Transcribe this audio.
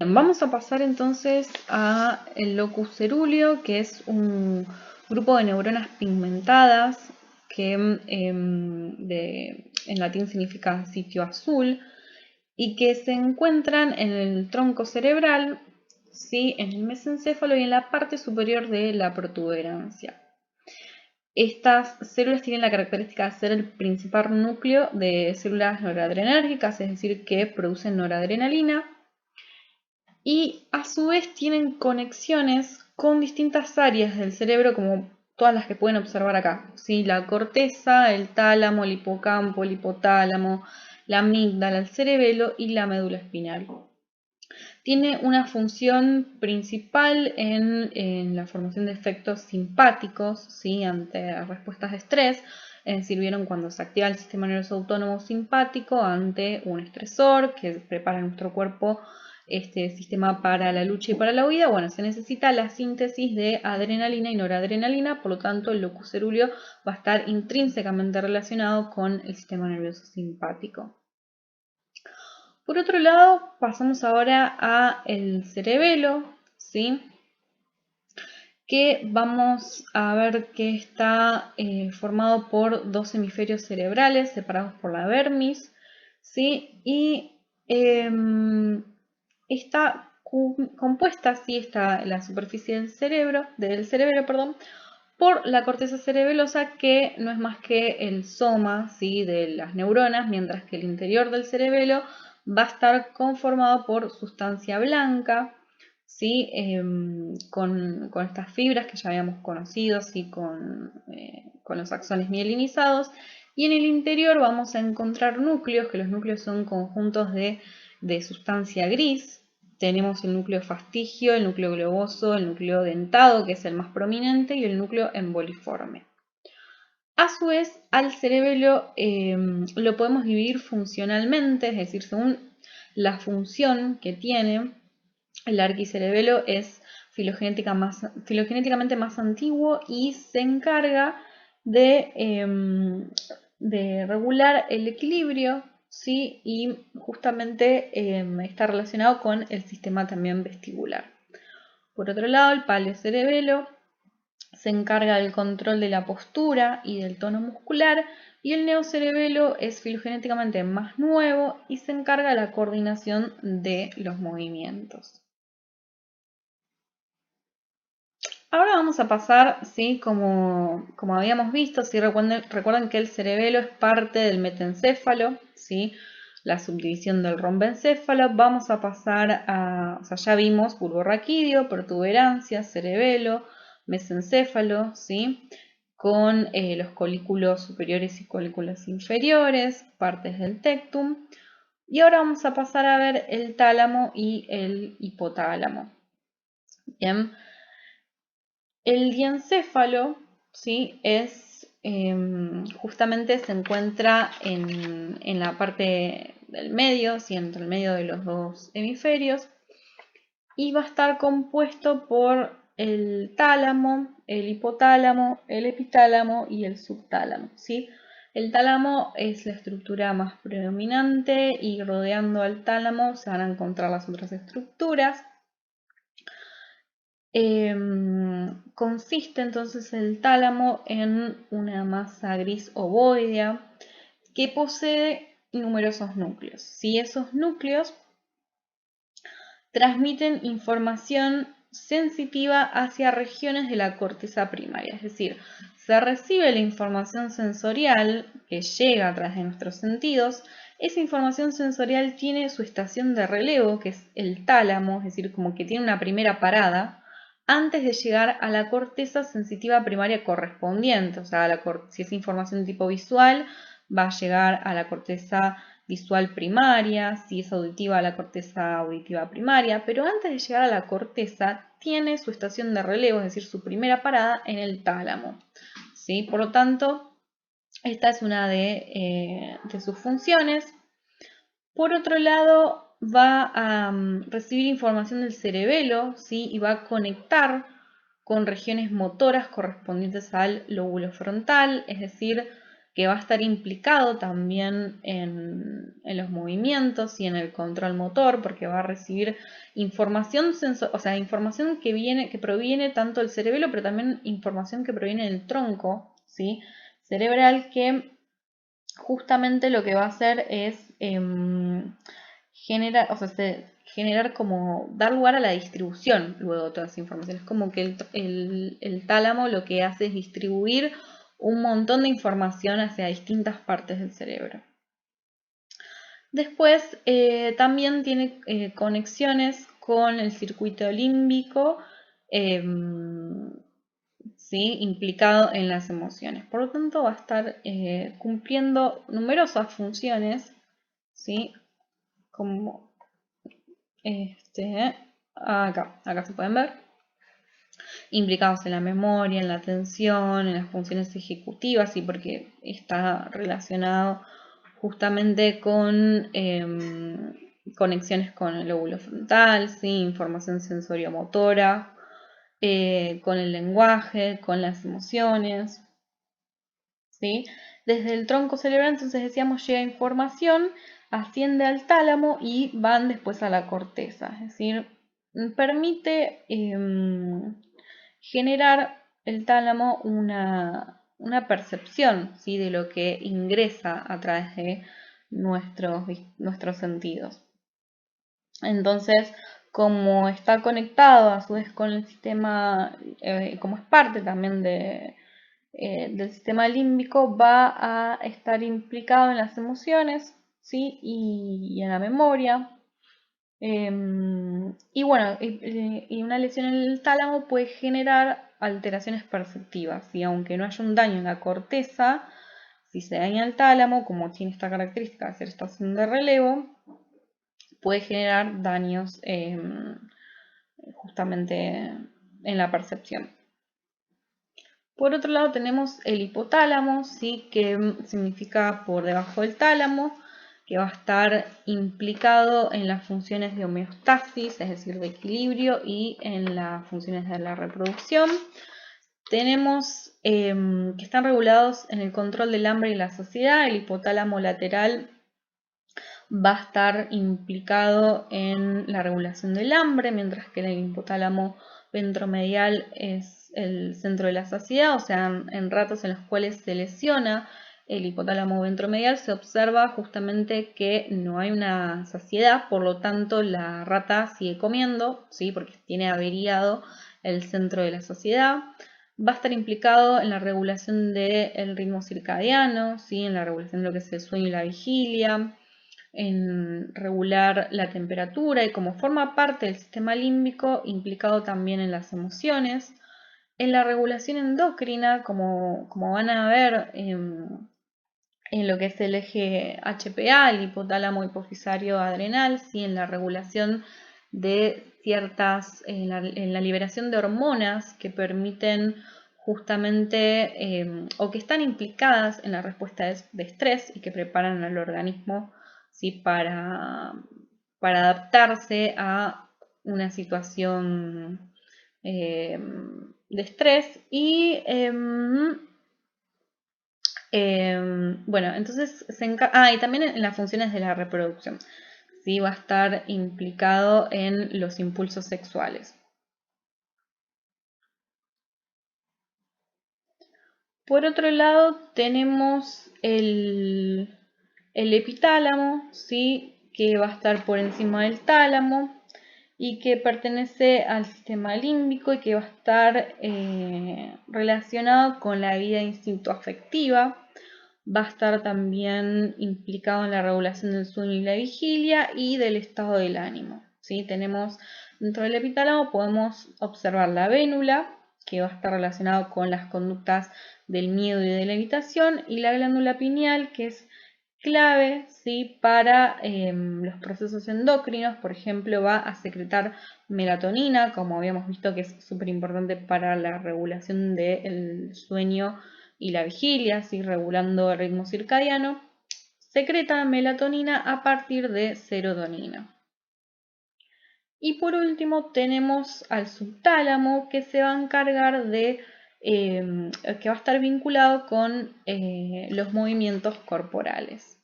Vamos a pasar entonces a el locus cerúleo, que es un grupo de neuronas pigmentadas que en latín significa sitio azul y que se encuentran en el tronco cerebral, ¿sí? En el mesencéfalo y en la parte superior de la protuberancia. Estas células tienen la característica de ser el principal núcleo de células noradrenérgicas, es decir, que producen noradrenalina y a su vez tienen conexiones con distintas áreas del cerebro, como todas las que pueden observar acá. ¿Sí? La corteza, el tálamo, el hipocampo, el hipotálamo, la amígdala, el cerebelo y la médula espinal. Tiene una función principal en la formación de efectos simpáticos, ¿sí? Ante respuestas de estrés. Es decir, vieron cuando se activa el sistema nervioso autónomo simpático ante un estresor que prepara nuestro cuerpo este sistema para la lucha y para la huida. Bueno, se necesita la síntesis de adrenalina y noradrenalina, por lo tanto el locus cerúleo va a estar intrínsecamente relacionado con el sistema nervioso simpático. Por otro lado, pasamos ahora a el cerebelo, ¿sí? Que vamos a ver que está formado por dos hemisferios cerebrales separados por la vermis, ¿sí? Y está compuesta, ¿sí? Está la superficie del cerebro, perdón, por la corteza cerebelosa, que no es más que el soma, ¿sí? De las neuronas, mientras que el interior del cerebelo va a estar conformado por sustancia blanca, ¿sí? Con estas fibras que ya habíamos conocido, ¿sí? Con los axones mielinizados. Y en el interior vamos a encontrar núcleos, que los núcleos son conjuntos de sustancia gris. Tenemos el núcleo fastigio, el núcleo globoso, el núcleo dentado, que es el más prominente, y el núcleo emboliforme. A su vez, al cerebelo lo podemos dividir funcionalmente, es decir, según la función que tiene. El arquicerebelo es filogenéticamente más antiguo y se encarga de regular el equilibrio, ¿sí? Y justamente está relacionado con el sistema también vestibular. Por otro lado, el paleocerebelo se encarga del control de la postura y del tono muscular, y el neocerebelo es filogenéticamente más nuevo y se encarga de la coordinación de los movimientos. Ahora vamos a pasar, ¿sí? Como habíamos visto, ¿sí? Recuerden que el cerebelo es parte del metencéfalo, ¿sí? La subdivisión del rombencéfalo. Vamos a pasar a, o sea, ya vimos bulbo raquídeo, protuberancia, cerebelo, mesencéfalo, ¿sí? Con los colículos superiores y colículos inferiores, partes del tectum. Y ahora vamos a pasar a ver el tálamo y el hipotálamo. Bien. El diencéfalo, ¿sí? Justamente se encuentra en la parte del medio, ¿sí? Entre el medio de los dos hemisferios, y va a estar compuesto por el tálamo, el hipotálamo, el epitálamo y el subtálamo, ¿sí? El tálamo es la estructura más predominante y rodeando al tálamo se van a encontrar las otras estructuras. Consiste entonces el tálamo en una masa gris ovoidea que posee numerosos núcleos. Si esos núcleos transmiten información sensitiva hacia regiones de la corteza primaria, es decir, se recibe la información sensorial que llega a través de nuestros sentidos. Esa información sensorial tiene su estación de relevo, que es el tálamo, es decir, como que tiene una primera parada antes de llegar a la corteza sensitiva primaria correspondiente. O sea, si es información tipo visual, va a llegar a la corteza visual primaria, si es auditiva, a la corteza auditiva primaria, pero antes de llegar a la corteza tiene su estación de relevo, es decir, su primera parada en el tálamo, ¿sí? Por lo tanto, esta es una de sus funciones. Por otro lado, va a recibir información del cerebelo, ¿sí? Y va a conectar con regiones motoras correspondientes al lóbulo frontal, es decir, que va a estar implicado también en los movimientos y en el control motor, porque va a recibir información información que proviene tanto del cerebelo, pero también información que proviene del tronco, ¿sí? Cerebral, que justamente lo que va a hacer es generar como dar lugar a la distribución luego de toda esa información. Es como que el tálamo lo que hace es distribuir un montón de información hacia distintas partes del cerebro. Después también tiene conexiones con el circuito límbico, ¿sí? Implicado en las emociones. Por lo tanto, va a estar cumpliendo numerosas funciones, ¿sí? Como acá se pueden ver, implicados en la memoria, en la atención, en las funciones ejecutivas, y porque está relacionado justamente con conexiones con el lóbulo frontal, ¿sí? Información sensoriomotora, con el lenguaje, con las emociones, ¿sí? Desde el tronco cerebral, entonces decíamos, llega información, asciende al tálamo y van después a la corteza, es decir, permite generar el tálamo una percepción, ¿sí? De lo que ingresa a través de nuestros sentidos. Entonces, como está conectado a su vez con el sistema, como es parte también del sistema límbico, va a estar implicado en las emociones, ¿sí? Y en la memoria. Y bueno, y una lesión en el tálamo puede generar alteraciones perceptivas, y aunque no haya un daño en la corteza, si se daña el tálamo, como tiene esta característica de hacer estación de relevo, puede generar daños justamente en la percepción. Por otro lado tenemos el hipotálamo, ¿sí? Que significa por debajo del tálamo, que va a estar implicado en las funciones de homeostasis, es decir, de equilibrio, y en las funciones de la reproducción. Tenemos que están regulados en el control del hambre y la saciedad. El hipotálamo lateral va a estar implicado en la regulación del hambre, mientras que el hipotálamo ventromedial es el centro de la saciedad. O sea, en ratos en los cuales se lesiona el hipotálamo ventromedial se observa justamente que no hay una saciedad, por lo tanto la rata sigue comiendo, ¿sí? Porque tiene averiado el centro de la saciedad. Va a estar implicado en la regulación del ritmo circadiano, ¿sí? En la regulación de lo que es el sueño y la vigilia, en regular la temperatura, y como forma parte del sistema límbico, implicado también en las emociones, en la regulación endocrina, como van a ver en lo que es el eje HPA, el hipotálamo hipofisario adrenal, ¿sí? En la regulación de ciertas, en la liberación de hormonas que permiten justamente o que están implicadas en la respuesta de estrés y que preparan al organismo, ¿sí? para adaptarse a una situación de estrés. Y bueno, entonces y también en las funciones de la reproducción, ¿sí? Va a estar implicado en los impulsos sexuales. Por otro lado tenemos el epitálamo, ¿sí? Que va a estar por encima del tálamo y que pertenece al sistema límbico y que va a estar relacionado con la vida instinto-afectiva. Va a estar también implicado en la regulación del sueño y la vigilia y del estado del ánimo, ¿sí? Tenemos dentro del epitálamo, podemos observar la vénula, que va a estar relacionado con las conductas del miedo y de la evitación, y la glándula pineal, que es clave, ¿sí? Para los procesos endocrinos. Por ejemplo, va a secretar melatonina, como habíamos visto que es súper importante para la regulación del sueño y la vigilia, ¿sí? Regulando el ritmo circadiano. Secreta melatonina a partir de serotonina. Y por último tenemos al subtálamo, que se va a encargar de que va a estar vinculado con los movimientos corporales.